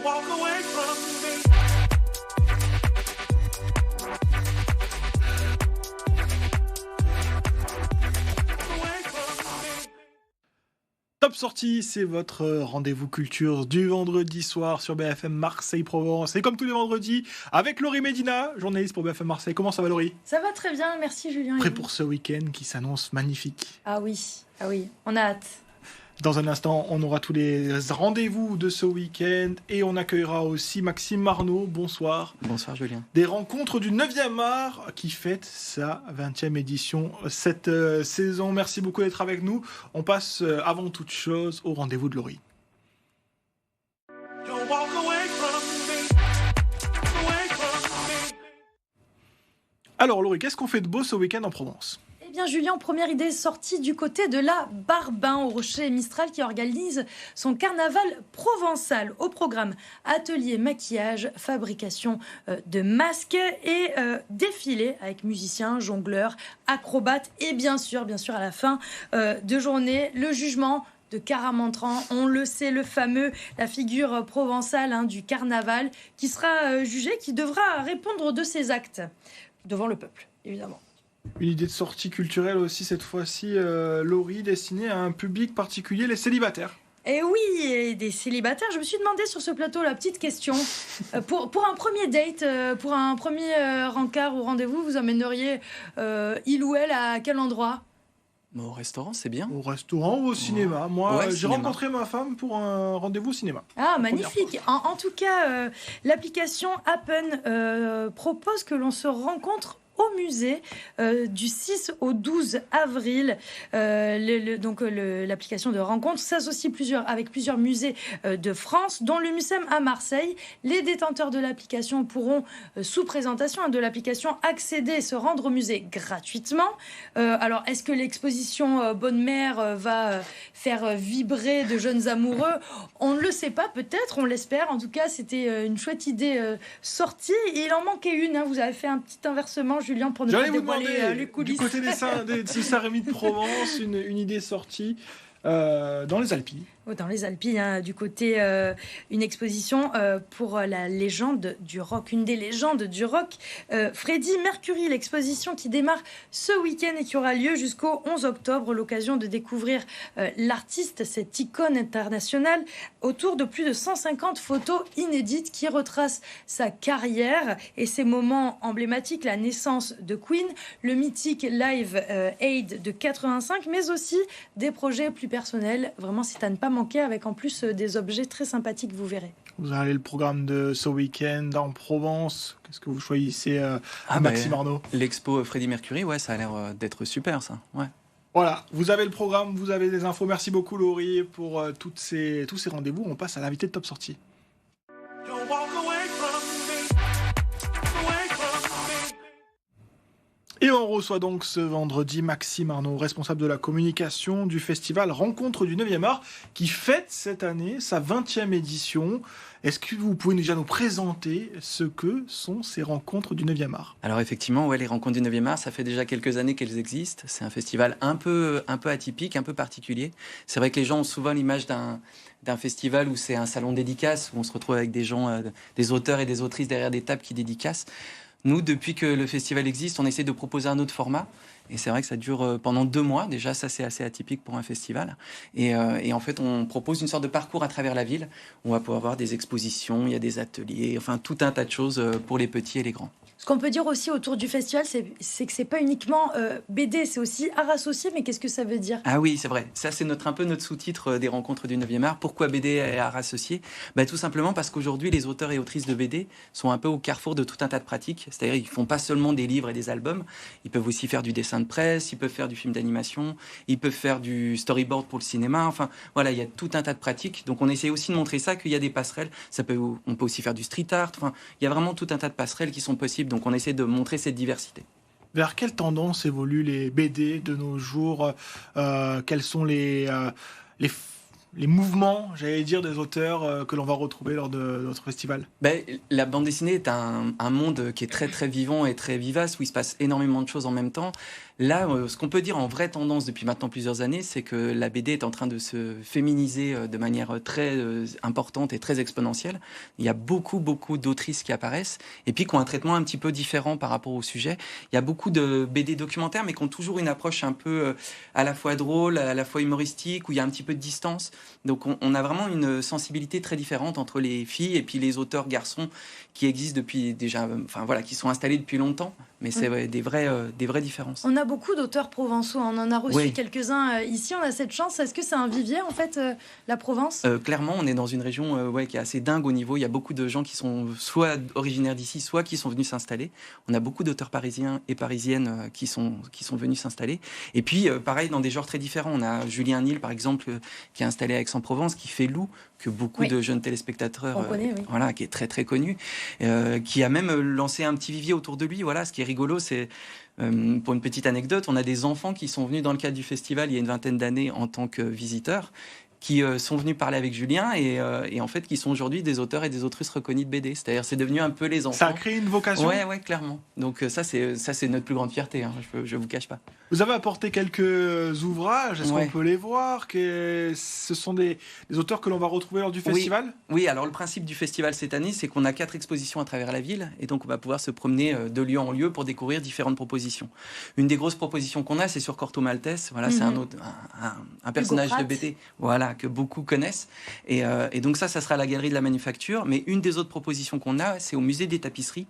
walk away from me. Top Sortie, c'est votre rendez-vous culture du vendredi soir sur BFM Marseille-Provence. Et comme tous les vendredis, avec Laurie Médina, journaliste pour BFM Marseille. Comment ça va, Laurie ? Ça va très bien, merci Julien. Prêt pour ce week-end qui s'annonce magnifique. Ah oui, on a hâte. Dans un instant, on aura tous les rendez-vous de ce week-end et on accueillera aussi Maxime Marneau. Bonsoir. Bonsoir Julien. Des rencontres du 9e art qui fête sa 20e édition cette saison. Merci beaucoup d'être avec nous. On passe avant toute chose au rendez-vous de Laurie. Alors Laurie, qu'est-ce qu'on fait de beau ce week-end en Provence ? Eh bien Julien, première idée sortie du côté de la Barbin au Rocher Mistral qui organise son carnaval provençal. Au programme atelier maquillage, fabrication de masques et défilé avec musiciens, jongleurs, acrobates et bien sûr à la fin de journée, le jugement de Caramantran, on le sait, le fameux, la figure provençale du carnaval qui sera jugé, qui devra répondre de ses actes devant le peuple, évidemment. Une idée de sortie culturelle aussi cette fois-ci, Laurie, destinée à un public particulier, les célibataires. Et oui, et des célibataires. Je me suis demandé sur ce plateau la petite question. Pour un premier date, pour un premier rencard ou rendez-vous, vous emmèneriez il ou elle à quel endroit ? Au restaurant, c'est bien. Au restaurant ou au cinéma. Moi, j'ai cinéma. rencontré ma femme pour un rendez-vous au cinéma. Ah, magnifique. En tout cas, l'application Appen propose que l'on se rencontre au musée du 6 au 12 avril. L'application de rencontre s'associe avec plusieurs musées de France, dont le MUSEM à Marseille. Les détenteurs de l'application pourront, sous présentation de l'application, accéder et se rendre au musée gratuitement. Alors, est-ce que l'exposition Bonne Mère va faire vibrer de jeunes amoureux ? On ne le sait pas, peut-être, on l'espère. En tout cas, c'était une chouette idée sortie. Il en manquait une. Vous avez fait un petit inversement, Julien, pour ne pas dévoiler les coulisses. Du côté de Saint-Rémy de Provence, une idée sortie dans les Alpilles. Dans les Alpilles, du côté, une exposition pour la légende du rock, une des légendes du rock, Freddie Mercury, l'exposition qui démarre ce week-end et qui aura lieu jusqu'au 11 octobre, l'occasion de découvrir l'artiste, cette icône internationale, autour de plus de 150 photos inédites qui retracent sa carrière et ses moments emblématiques, la naissance de Queen, le mythique Live Aid de 85, mais aussi des projets plus personnels. Vraiment, c'est à ne pas manquer, avec en plus des objets très sympathiques, vous verrez. Vous allez le programme de ce week-end en Provence. Qu'est-ce que vous choisissez Maxime Arnaud ? L'expo Freddie Mercury, ça a l'air d'être super, ça. Ouais. Voilà, vous avez le programme, vous avez des infos. Merci beaucoup Laurie pour tous ces rendez-vous. On passe à l'invité de Top Sortie. Et on reçoit donc ce vendredi Maxime Arnaud, responsable de la communication du festival Rencontre du 9e art, qui fête cette année sa 20e édition. Est-ce que vous pouvez déjà nous présenter ce que sont ces Rencontres du 9e art ? Alors effectivement, les Rencontres du 9e art, ça fait déjà quelques années qu'elles existent. C'est un festival un peu atypique, un peu particulier. C'est vrai que les gens ont souvent l'image d'un festival où c'est un salon dédicace, où on se retrouve avec des gens, des auteurs et des autrices derrière des tables qui dédicacent. Nous, depuis que le festival existe, on essaie de proposer un autre format. Et c'est vrai que ça dure pendant 2 mois. Déjà, ça, c'est assez atypique pour un festival. Et en fait, on propose une sorte de parcours à travers la ville. On va pouvoir voir des expositions, il y a des ateliers, enfin, tout un tas de choses pour les petits et les grands. Ce qu'on peut dire aussi autour du festival, c'est que c'est pas uniquement BD, c'est aussi art associé. Mais qu'est-ce que ça veut dire ? Ah oui, c'est vrai. Ça, c'est un peu notre sous-titre des Rencontres du 9e art. Pourquoi BD et art associé ? Tout simplement parce qu'aujourd'hui, les auteurs et autrices de BD sont un peu au carrefour de tout un tas de pratiques. C'est-à-dire qu'ils font pas seulement des livres et des albums. Ils peuvent aussi faire du dessin de presse, ils peuvent faire du film d'animation, ils peuvent faire du storyboard pour le cinéma. Enfin, voilà, il y a tout un tas de pratiques. Donc, on essaie aussi de montrer ça, qu'il y a des passerelles. On peut aussi faire du street art. Enfin, il y a vraiment tout un tas de passerelles qui sont possibles. Donc, on essaie de montrer cette diversité. Vers quelle tendance évoluent les BD de nos jours ? Quels sont les les mouvements, j'allais dire, des auteurs que l'on va retrouver lors de notre festival? La bande dessinée est un monde qui est très très vivant et très vivace, où il se passe énormément de choses en même temps. Là, ce qu'on peut dire en vraie tendance depuis maintenant plusieurs années, c'est que la BD est en train de se féminiser de manière très importante et très exponentielle. Il y a beaucoup d'autrices qui apparaissent, et puis qui ont un traitement un petit peu différent par rapport au sujet. Il y a beaucoup de BD documentaires, mais qui ont toujours une approche un peu à la fois drôle, à la fois humoristique, où il y a un petit peu de distance. Donc on a vraiment une sensibilité très différente entre les filles et puis les auteurs garçons qui existent depuis déjà, qui sont installés depuis longtemps. Mais c'est des vraies différences. On a beaucoup d'auteurs provençaux, on en a reçu quelques-uns ici, on a cette chance. Est-ce que c'est un vivier en fait, la Provence? Clairement, on est dans une région qui est assez dingue au niveau. Il y a beaucoup de gens qui sont soit originaires d'ici, soit qui sont venus s'installer. On a beaucoup d'auteurs parisiens et parisiennes qui sont venus s'installer. Et puis, pareil, dans des genres très différents. On a Julien Nil, par exemple, qui est installé à Aix-en-Provence, qui fait Lou, que beaucoup de jeunes téléspectateurs qui est très très connu, qui a même lancé un petit vivier autour de lui. Voilà, ce qui est rigolo, c'est pour une petite anecdote, on a des enfants qui sont venus dans le cadre du festival il y a une vingtaine d'années en tant que visiteurs, qui sont venus parler avec Julien et en fait qui sont aujourd'hui des auteurs et des autrices reconnus de BD. C'est-à-dire c'est devenu un peu les enfants. Ça a créé une vocation. Ouais, clairement. Donc ça c'est notre plus grande fierté. Hein. Je vous cache pas. Vous avez apporté quelques ouvrages. Est-ce qu'on peut les voir? Ce sont des auteurs que l'on va retrouver lors du festival? Oui. Alors le principe du festival cette année, c'est qu'on a 4 expositions à travers la ville et donc on va pouvoir se promener de lieu en lieu pour découvrir différentes propositions. Une des grosses propositions qu'on a, c'est sur Corto Maltese. Voilà, c'est un personnage de BD. Voilà, que beaucoup connaissent. Et donc ça sera à la Galerie de la Manufacture. Mais une des autres propositions qu'on a, c'est au Musée des Tapisseries.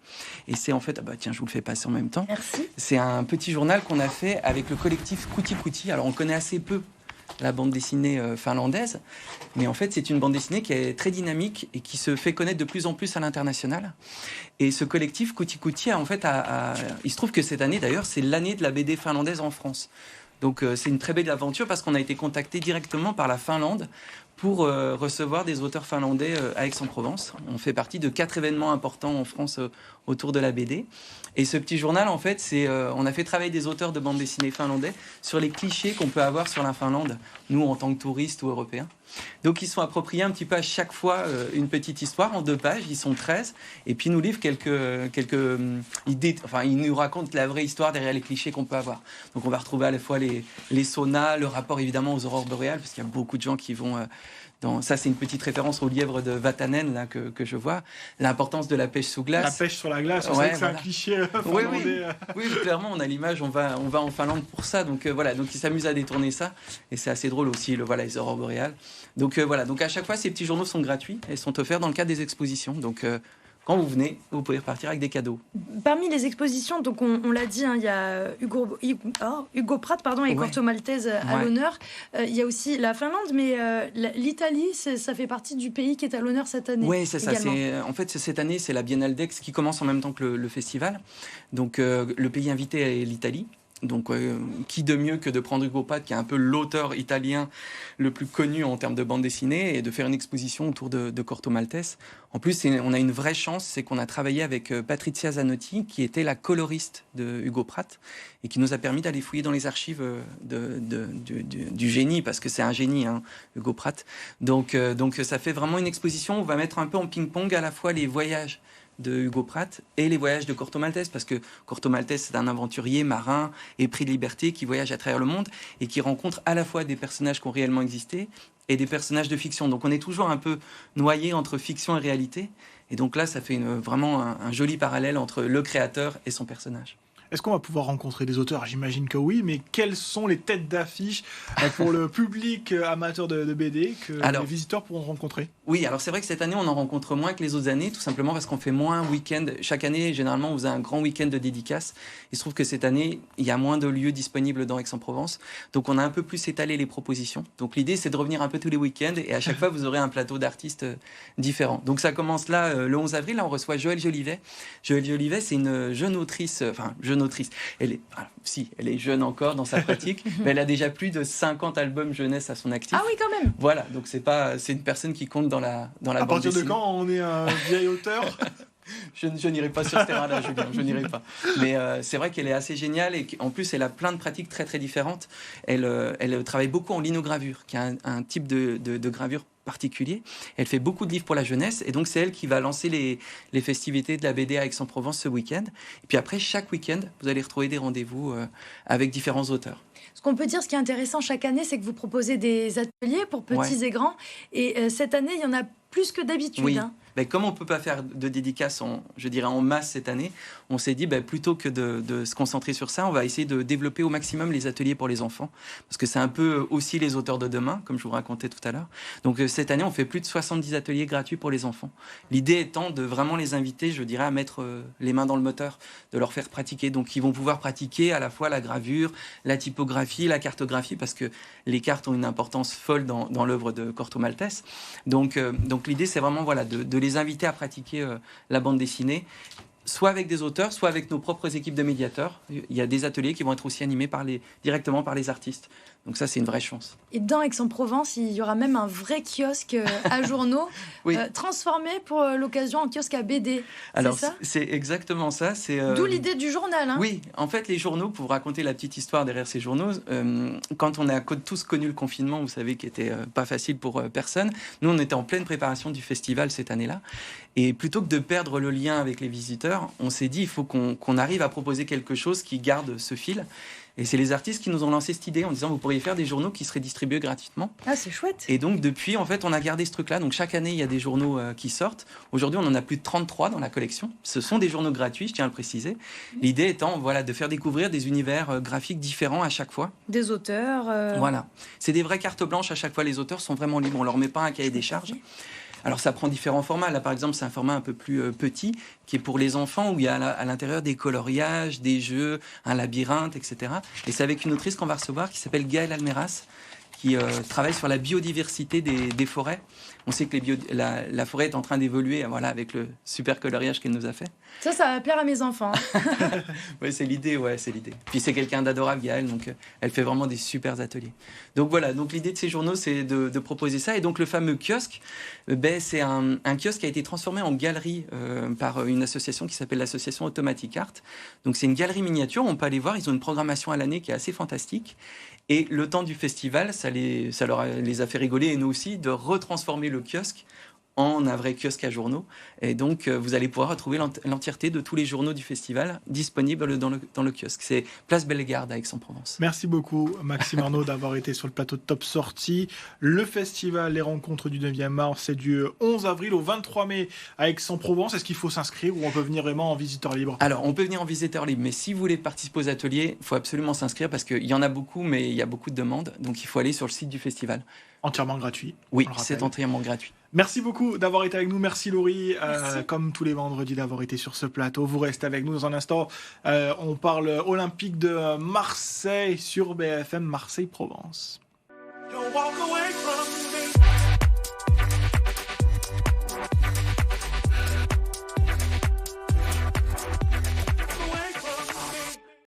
Et c'est en fait, tiens, je vous le fais passer en même temps. Merci. C'est un petit journal qu'on a fait avec le collectif Kuti Kuti. Alors on connaît assez peu la bande dessinée finlandaise, mais en fait c'est une bande dessinée qui est très dynamique et qui se fait connaître de plus en plus à l'international. Et ce collectif Kuti Kuti il se trouve que cette année d'ailleurs c'est l'année de la BD finlandaise en France. Donc c'est une très belle aventure parce qu'on a été contacté directement par la Finlande pour recevoir des auteurs finlandais à Aix-en-Provence. On fait partie de 4 événements importants en France autour de la BD. Et ce petit journal, en fait, on a fait travailler des auteurs de bande dessinée finlandais sur les clichés qu'on peut avoir sur la Finlande, nous en tant que touristes ou Européens. Donc ils sont appropriés un petit peu à chaque fois une petite histoire en 2 pages, ils sont 13, et puis ils nous livrent quelques idées, ils nous racontent la vraie histoire derrière les clichés qu'on peut avoir. Donc on va retrouver à la fois les saunas, le rapport évidemment aux aurores boréales, parce qu'il y a beaucoup de gens qui vont... ça, c'est une petite référence au lièvre de Vatanen là, que je vois. L'importance de la pêche sous glace. La pêche sur la glace, c'est un cliché finlandais. Oui, clairement, on a l'image, on va en Finlande pour ça. Donc donc ils s'amusent à détourner ça. Et c'est assez drôle aussi, les aurores boréales. Donc donc à chaque fois, ces petits journaux sont gratuits et sont offerts dans le cadre des expositions. Donc quand vous venez, vous pouvez repartir avec des cadeaux. Parmi les expositions, donc on l'a dit, il y a Hugo Pratt et Corto Maltese à l'honneur. Il y a aussi la Finlande, mais l'Italie, ça fait partie du pays qui est à l'honneur cette année. Oui, c'est ça. En fait, cette année, c'est la Biennale d'Aix qui commence en même temps que le festival. Donc le pays invité est l'Italie. Donc, qui de mieux que de prendre Hugo Pratt, qui est un peu l'auteur italien le plus connu en termes de bande dessinée, et de faire une exposition autour de Corto Maltese. En plus, on a une vraie chance, c'est qu'on a travaillé avec Patrizia Zanotti, qui était la coloriste de Hugo Pratt, et qui nous a permis d'aller fouiller dans les archives du génie, parce que c'est un génie, Hugo Pratt. Donc, ça fait vraiment une exposition où on va mettre un peu en ping-pong à la fois les voyages de Hugo Pratt et les voyages de Corto Maltese, parce que Corto Maltese, c'est un aventurier marin épris de liberté qui voyage à travers le monde et qui rencontre à la fois des personnages qui ont réellement existé et des personnages de fiction. Donc on est toujours un peu noyé entre fiction et réalité. Et donc là, ça fait vraiment un joli parallèle entre le créateur et son personnage. Est-ce qu'on va pouvoir rencontrer des auteurs? J'imagine que oui, mais quelles sont les têtes d'affiche pour le public amateur de BD que les visiteurs pourront rencontrer? Oui, alors c'est vrai que cette année, on en rencontre moins que les autres années, tout simplement parce qu'on fait moins week-end. Chaque année, généralement, on faisait un grand week-end de dédicaces. Il se trouve que cette année, il y a moins de lieux disponibles dans Aix-en-Provence. Donc, on a un peu plus étalé les propositions. Donc, l'idée, c'est de revenir un peu tous les week-ends et à chaque fois, vous aurez un plateau d'artistes différents. Donc, ça commence là, le 11 avril. Là, on reçoit Joëlle Jolivet. Joëlle Jolivet, c'est une jeune autrice, jeune autrice. Elle est jeune encore dans sa pratique, mais elle a déjà plus de 50 albums jeunesse à son actif. Ah oui, quand même. Voilà, donc c'est une personne qui compte dans la bande dessinée. À partir de quand on est un vieil auteur? Je n'irai pas sur ce terrain-là, Julien, je n'irai pas. Mais c'est vrai qu'elle est assez géniale et qu'en plus, elle a plein de pratiques très, très différentes. Elle travaille beaucoup en linogravure, qui est un type de gravure particulier. Elle fait beaucoup de livres pour la jeunesse et donc c'est elle qui va lancer les festivités de la BD à Aix-en-Provence ce week-end. Et puis après, chaque week-end, vous allez retrouver des rendez-vous avec différents auteurs. Ce qu'on peut dire, ce qui est intéressant chaque année, c'est que vous proposez des ateliers pour petits et grands. Et cette année, il y en a plus que d'habitude. Oui. Hein. Ben, comme on ne peut pas faire de dédicaces en masse cette année, on s'est dit plutôt que de se concentrer sur ça, on va essayer de développer au maximum les ateliers pour les enfants. Parce que c'est un peu aussi les auteurs de demain, comme je vous racontais tout à l'heure. Donc cette année, on fait plus de 70 ateliers gratuits pour les enfants. L'idée étant de vraiment les inviter, je dirais, à mettre les mains dans le moteur, de leur faire pratiquer. Donc ils vont pouvoir pratiquer à la fois la gravure, la typographie, la cartographie, parce que les cartes ont une importance folle dans l'œuvre de Corto Maltese. Donc l'idée, c'est vraiment de les inviter à pratiquer la bande dessinée, soit avec des auteurs, soit avec nos propres équipes de médiateurs. Il y a des ateliers qui vont être aussi animés directement par les artistes. Donc ça, c'est une vraie chance. Et dans Aix-en-Provence, il y aura même un vrai kiosque à journaux, transformé pour l'occasion en kiosque à BD. Alors, c'est ça ? C'est exactement ça. D'où l'idée du journal. Hein. Oui, en fait, les journaux, pour vous raconter la petite histoire derrière ces journaux, quand on a tous connu le confinement, vous savez, qui n'était pas facile pour personne, nous, on était en pleine préparation du festival cette année-là. Et plutôt que de perdre le lien avec les visiteurs, on s'est dit, il faut qu'on arrive à proposer quelque chose qui garde ce fil. Et c'est les artistes qui nous ont lancé cette idée en disant, vous pourriez faire des journaux qui seraient distribués gratuitement. Ah, c'est chouette. Et donc, depuis, en fait, on a gardé ce truc-là. Donc, chaque année, il y a des journaux qui sortent. Aujourd'hui, on en a plus de 33 dans la collection. Ce sont des journaux gratuits, je tiens à le préciser. L'idée étant, de faire découvrir des univers graphiques différents à chaque fois. Des auteurs. Voilà. C'est des vraies cartes blanches à chaque fois. Les auteurs sont vraiment libres. On leur met pas un cahier des charges. Alors, ça prend différents formats. Là, par exemple, c'est un format un peu plus petit, qui est pour les enfants, où il y a à l'intérieur des coloriages, des jeux, un labyrinthe, etc. Et c'est avec une autrice qu'on va recevoir, qui s'appelle Gaëlle Almeras, qui travaille sur la biodiversité des forêts. On sait que la forêt est en train d'évoluer avec le super coloriage qu'elle nous a fait. Ça va plaire à mes enfants. Oui, c'est l'idée, c'est l'idée. Puis c'est quelqu'un d'adorable, Gaëlle, donc elle fait vraiment des super ateliers. Donc voilà, donc l'idée de ces journaux, c'est de proposer ça. Et donc le fameux kiosque, c'est un kiosque qui a été transformé en galerie par une association qui s'appelle l'association Automatic Art. Donc c'est une galerie miniature, on peut aller voir, ils ont une programmation à l'année qui est assez fantastique. Et le temps du festival, ça les a fait rigoler, et nous aussi, de retransformer le kiosque en un vrai kiosque à journaux. Et donc, vous allez pouvoir retrouver l'entièreté de tous les journaux du festival disponibles dans le kiosque. C'est Place Bellegarde à Aix-en-Provence. Merci beaucoup, Maxime Arnaud, d'avoir été sur le plateau de Top Sortie. Le festival Les Rencontres du 9e Art, c'est du 11 avril au 23 mai à Aix-en-Provence. Est-ce qu'il faut s'inscrire ou on peut venir vraiment en visiteur libre ? Alors, on peut venir en visiteur libre, mais si vous voulez participer aux ateliers, il faut absolument s'inscrire parce qu'il y en a beaucoup, mais il y a beaucoup de demandes. Donc, il faut aller sur le site du festival. Entièrement gratuit. Oui, c'est entièrement gratuit. Merci beaucoup d'avoir été avec nous. Merci Laurie, comme tous les vendredis, d'avoir été sur ce plateau. Vous restez avec nous dans un instant. On parle olympique de Marseille sur BFM Marseille-Provence. Don't walk away.